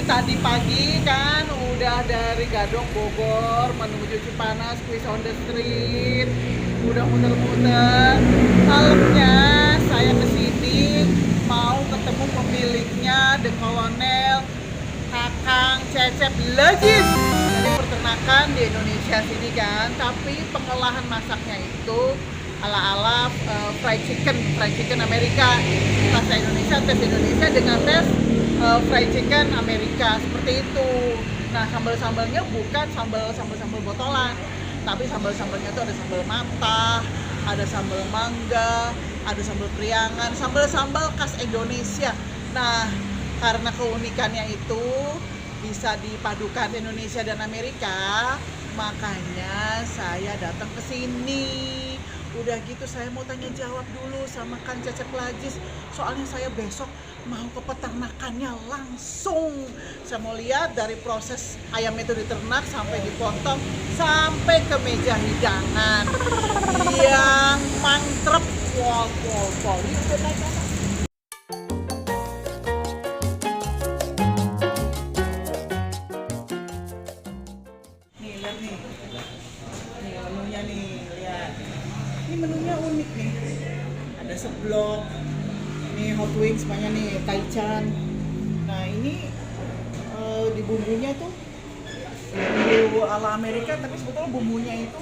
Tadi pagi kan udah dari Gadok Bogor menuju Cipanas, Quiz on the Street, udah muter-muter. Malamnya saya kesini mau ketemu pemiliknya, The Colonel, Kakang Cecep Legis. Jadi peternakan di Indonesia sini kan, tapi pengolahan masaknya itu ala-ala fried chicken Amerika. Rasa Indonesia, tes Indonesia dengan tes fried chicken Amerika seperti itu. Nah, sambal-sambalnya bukan sambal botolan, tapi sambal-sambalnya itu ada sambal matah, ada sambal mangga, ada sambal priangan, sambal-sambal khas Indonesia. Nah, karena keunikannya itu bisa dipadukan Indonesia dan Amerika, makanya saya datang ke sini. Udah gitu saya mau tanya jawab dulu sama Kang Cecep Legis. Soalnya saya besok mau ke peternakannya langsung. Saya mau lihat dari proses ayam itu diternak sampai dipotong sampai ke meja hidangan yang mantep. Wow. Yuk, udah naik atas. Nih, lihat nih. Nih menunya nih, lihat. Ini menunya unik nih. Ada seblak. Nih hot wings semuanya nih, taichan. Nah, ini di bumbunya tuh bumbu ala Amerika, tapi sebetulnya bumbunya itu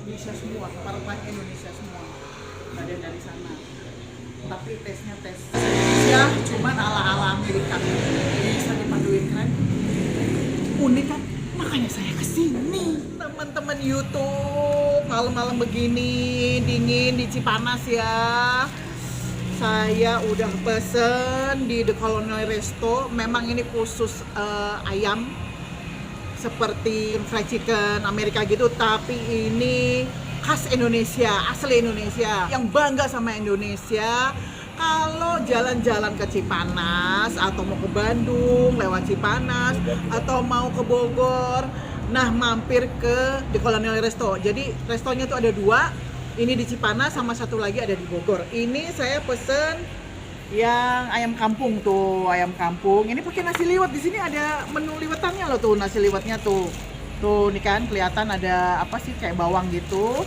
Indonesia semua, rempah Indonesia semua. Ada dari sana. Tapi tesnya tes ya, cuman ala Amerika. Ini bisa dipaduin kan? Unik kan? Makanya saya kesini. Teman-teman YouTube, malam-malam begini dingin di Cipanas ya. Saya udah pesen di The Colonel Resto. Memang ini khusus ayam seperti fried chicken Amerika gitu, tapi ini khas Indonesia, asli Indonesia. Yang bangga sama Indonesia. Kalau jalan-jalan ke Cipanas atau mau ke Bandung lewat Cipanas atau mau ke Bogor, nah mampir ke The Colonel Resto. Jadi restonya tuh ada dua, ini di Cipanas sama satu lagi ada di Bogor. Ini saya pesen yang ayam kampung tuh, ayam kampung. Ini pakai nasi liwet. Di sini ada menu liwetannya loh tuh, nasi liwetnya tuh. Tuh nih kan kelihatan ada apa sih kayak bawang gitu.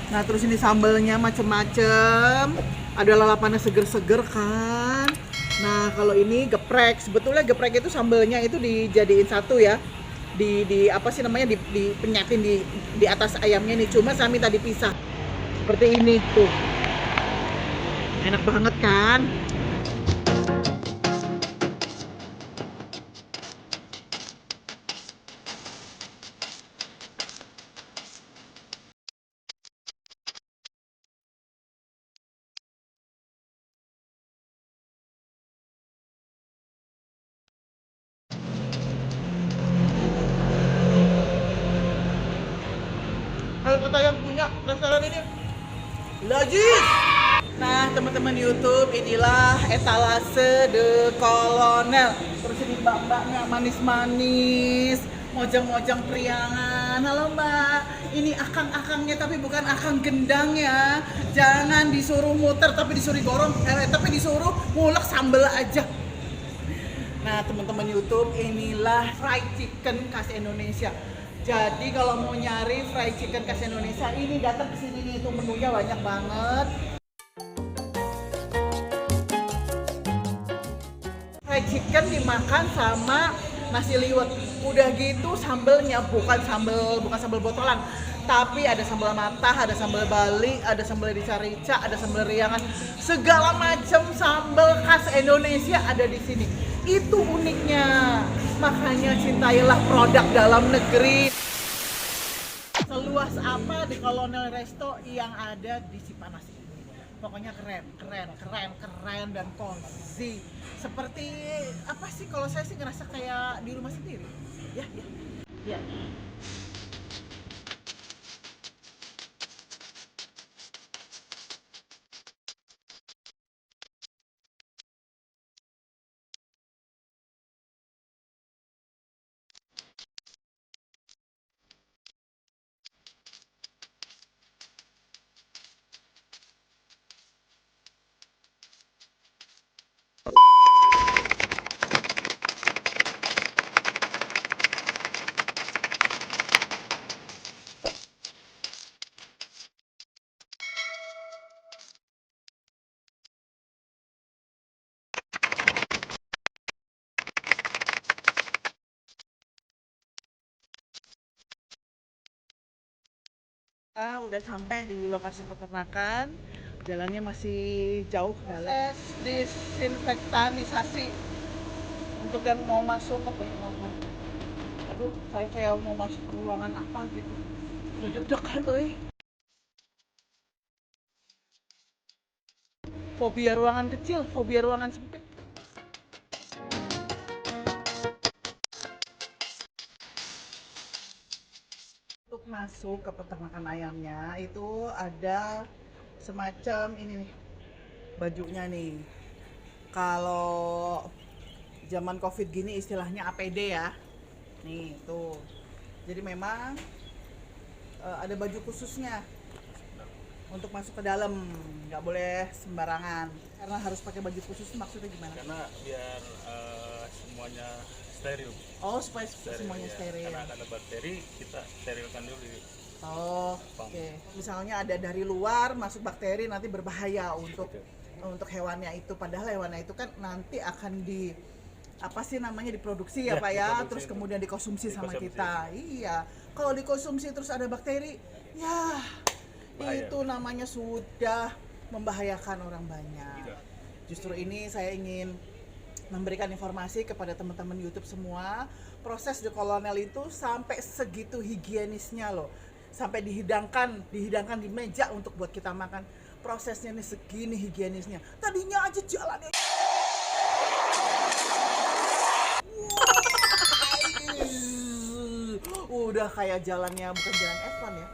Nah, terus ini sambelnya macem-macem. Ada lalapannya seger-seger kan. Nah, kalau ini geprek. Sebetulnya geprek itu sambelnya itu dijadiin satu ya. Di apa sih namanya, dipenyatin di atas ayamnya nih. Cuma saya minta dipisah. Seperti ini tuh. Enak banget kan? Kalau kata yang punya restoran ini, Legis. Nah, teman-teman YouTube, inilah etalase The Colonel. Terus ini mbak-mbaknya manis-manis, mojang-mojang priangan. Halo mbak, ini akang-akangnya tapi bukan akang gendang ya. Jangan disuruh muter tapi disuruh gorong, tapi disuruh ngulek sambel aja. Nah, teman-teman YouTube, inilah fried chicken khas Indonesia. Jadi kalau mau nyari fried chicken khas Indonesia, ini datang ke sini nih, itu menunya banyak banget. Fried chicken dimakan sama nasi liwet. Udah gitu sambelnya bukan sambal botolan, tapi ada sambal matah, ada sambal Bali, ada sambal rica-rica, ada sambal riangan, segala macam sambal khas Indonesia ada di sini. Itu uniknya. Makanya cintailah produk dalam negeri. Seluas apa di Colonel Resto yang ada di Cipanas ini. Pokoknya keren dan cozy. Seperti apa sih, kalau saya sih ngerasa kayak di rumah sendiri. Ya. Udah sampai di lokasi peternakan. Jalannya masih jauh. Proses disinfektanisasi untuk yang mau masuk ke peternakan. Aduh, saya kayak mau masuk ke ruangan apa gitu. Udah deg-degan euy. Fobia ruangan kecil, fobia ruangan sempit. Untuk masuk ke peternakan ayamnya itu ada semacam ini nih, bajunya nih. Kalau zaman Covid gini istilahnya APD ya. Nih, tuh. Jadi memang ada baju khususnya untuk masuk ke dalam, nggak boleh sembarangan. Karena harus pakai baju khusus, maksudnya gimana? Karena biar semuanya steril. Oh, supaya semuanya ya. steril. Karena ada bakteri, kita sterilkan dulu. Oh, oke. Misalnya ada dari luar masuk bakteri, nanti berbahaya untuk hewannya itu. Padahal hewannya itu kan nanti akan apa sih namanya, diproduksi ya Pak ya, terus kemudian dikonsumsi sama kita. Iya. Kalau dikonsumsi terus ada bakteri, ya bahaya. Itu namanya sudah membahayakan orang banyak. Iya. Justru ini saya ingin memberikan informasi kepada teman-teman YouTube semua, proses di kolonel itu sampai segitu higienisnya loh. Sampai dihidangkan di meja untuk buat kita makan. Prosesnya nih segini higienisnya. Tadinya aja jalannya udah kayak jalannya bukan jalan F1 ya.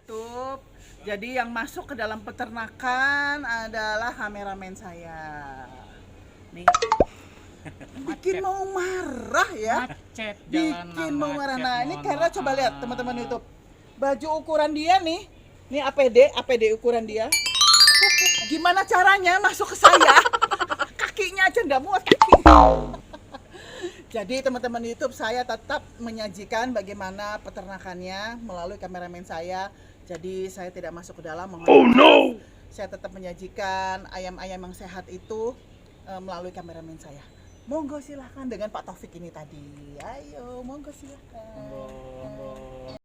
Tuh. Jadi yang masuk ke dalam peternakan adalah kameramen saya. Nih. Bikin mau marah ya. Bikin mau marah. Nah, ini karena coba lihat teman-teman YouTube. Baju ukuran dia nih. Ini APD ukuran dia. Gimana caranya masuk ke saya? Kakinya aja nggak muat kaki. Jadi teman-teman YouTube, saya tetap menyajikan bagaimana peternakannya melalui kameramen saya. Jadi saya tidak masuk ke dalam. Oh no! Saya tetap menyajikan ayam-ayam yang sehat itu melalui kameramen saya. Monggo silahkan dengan Pak Taufik ini tadi. Ayo, monggo silahkan. Monggo.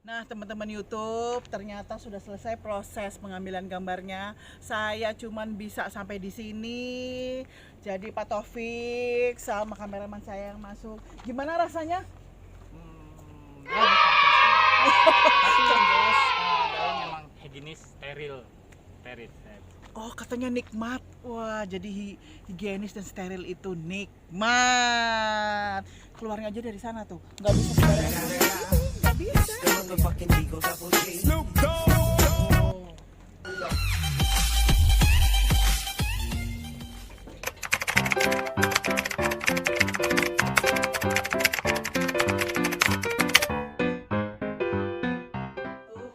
Nah teman-teman YouTube, ternyata sudah selesai proses pengambilan gambarnya. Saya cuman bisa sampai di sini. Jadi Pak Taufik sama kameraman saya yang masuk. Gimana rasanya? Tapi yang jelas dalam memang higienis, steril. Oh katanya nikmat. Wah jadi higienis dan steril itu nikmat. Keluarnya aja dari sana tuh, nggak bisa sembarangan.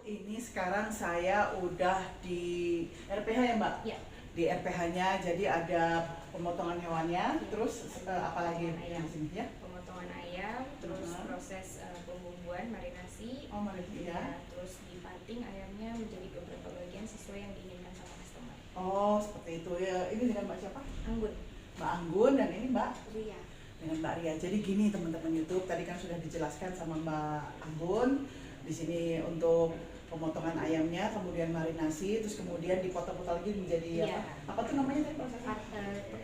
Ini sekarang saya udah di RPH ya Mbak? Ya. Di RPH-nya jadi ada pemotongan hewannya, terus apalagi yang sini ya? Pemotongan ayam, terus proses pembumbuan, marinasi, marinasi ya. Terus dipating ayamnya menjadi beberapa bagian sesuai yang diinginkan sama customer. Oh seperti itu ya. Ini dengan Mbak siapa? Anggun. Mbak Anggun, dan ini Mbak Ria. Dengan Mbak Ria. Jadi gini teman-teman YouTube, tadi kan sudah dijelaskan sama Mbak Anggun. Di sini untuk pemotongan ayamnya, kemudian marinasi, terus kemudian dipotong-potong lagi menjadi apa tuh namanya tadi prosesnya?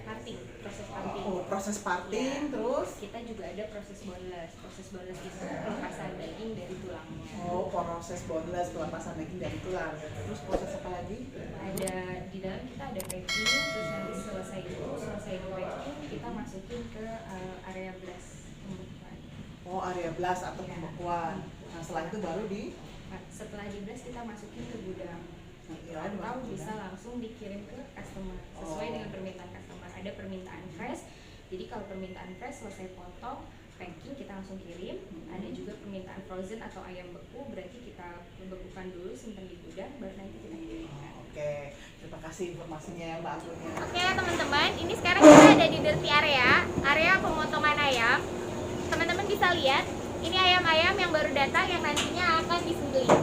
Parting, proses parting. Oh, proses parting, ya. Terus kita juga ada proses boneless. Proses boneless itu pelepasan daging dari tulangnya. Oh, proses boneless, pelepasan daging dari tulang. Terus proses apa lagi? Ada di dalam kita ada packing, terus nanti selesai di packing, kita masukin ke area blast pembekuan. Oh, area blast atau pembekuan. Nah, setelah itu baru Setelah di blast kita masukin ke gudang. Ya, Atau bisa langsung dikirim ke customer sesuai dengan permintaan customer. Ada permintaan fresh, jadi kalau permintaan fresh selesai potong, packing kita langsung kirim. Ada juga permintaan frozen atau ayam beku, berarti kita bekukan dulu, simpan di gudang, baru nanti kita kirimkan. Oke, terima kasih informasinya ya Mbak Agunya. Oke teman-teman, ini sekarang kita ada di dirty area pemotongan ayam. Teman-teman bisa lihat, ini ayam-ayam yang baru datang yang nantinya akan disembelih.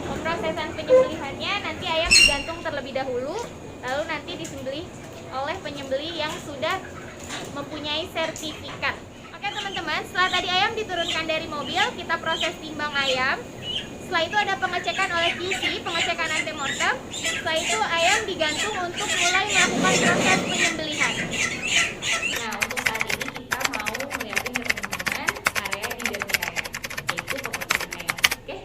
Pemrosesan penyembelihannya, nanti ayam digantung terlebih dahulu, lalu nanti disembelih oleh penyembelih yang sudah mempunyai sertifikat. Oke teman-teman, setelah tadi ayam diturunkan dari mobil, kita proses timbang ayam. Setelah itu ada pengecekan oleh QC, pengecekan antemortem. Setelah itu ayam digantung untuk mulai melakukan proses penyembelihan. Nah, untuk saat ini kita mau melihatin ke teman-teman area di dirty area, yaitu pemotongan ayam. Oke?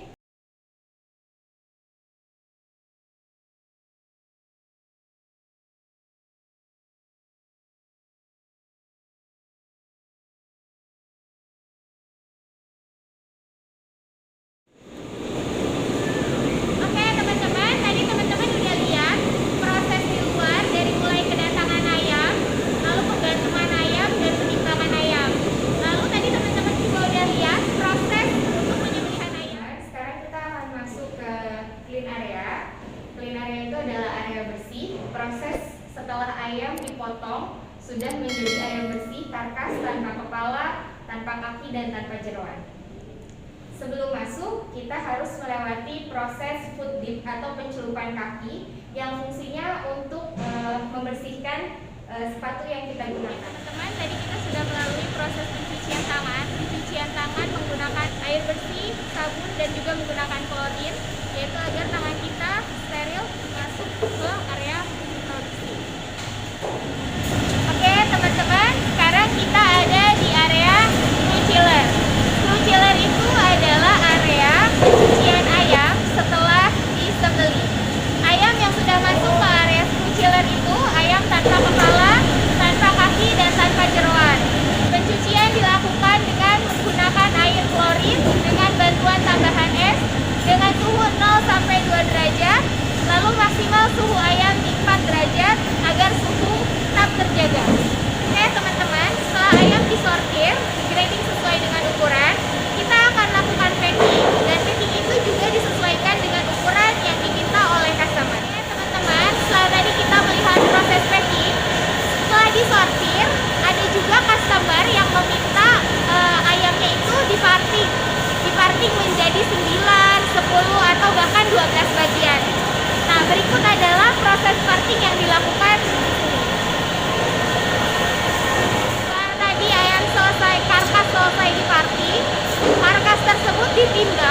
Oke teman-teman, tadi teman-teman udah lihat proses di luar dari mulai kedatangan ayam, lalu penggantungan ayam dan penimbangan ayam. Lalu tadi teman-teman juga udah lihat proses untuk penyembelihan ayam. Sekarang kita akan masuk ke clean area. Clean area itu adalah area bersih. Proses setelah ayam dipotong sudah menjadi ayam bersih, karkas tanpa kepala, tanpa kaki, dan tanpa jeroan. Sebelum masuk, kita harus melewati proses foot dip atau pencelupan kaki yang fungsinya untuk membersihkan sepatu yang kita gunakan. Teman-teman, tadi kita sudah melalui proses pencucian tangan. Pencucian tangan menggunakan air bersih, sabun, dan juga menggunakan klorin, yaitu agar tangan kita steril masuk ke area produksi. Oke teman-teman, sekarang kita ada di area screw chiller. Screw chiller itu adalah area pencucian ayam setelah disembelih. Ayam yang sudah masuk ke area screw chiller itu ayam tanpa kepala, tanpa kaki, dan tanpa jeroan. Pencucian dilakukan dengan menggunakan air klorin dengan bantuan tambahan es dengan suhu 0 sampai 2 derajat, lalu maksimal suhu ayam di 4 derajat agar suhu tetap terjaga. Oke teman-teman, setelah ayam disortir, grading sesuai dengan ukuran, kita akan lakukan packing, dan packing itu juga disesuaikan dengan ukuran yang diminta oleh customer. Oke teman-teman, setelah tadi kita melihat proses packing, setelah disortir, ada juga customer yang meminta ayamnya itu diparting menjadi 9, 10, atau bahkan 12 bagian. Nah, berikut adalah proses parting yang dilakukan di sini. Setelah tadi ayam selesai, karkas selesai diparting, karkas tersebut ditimbang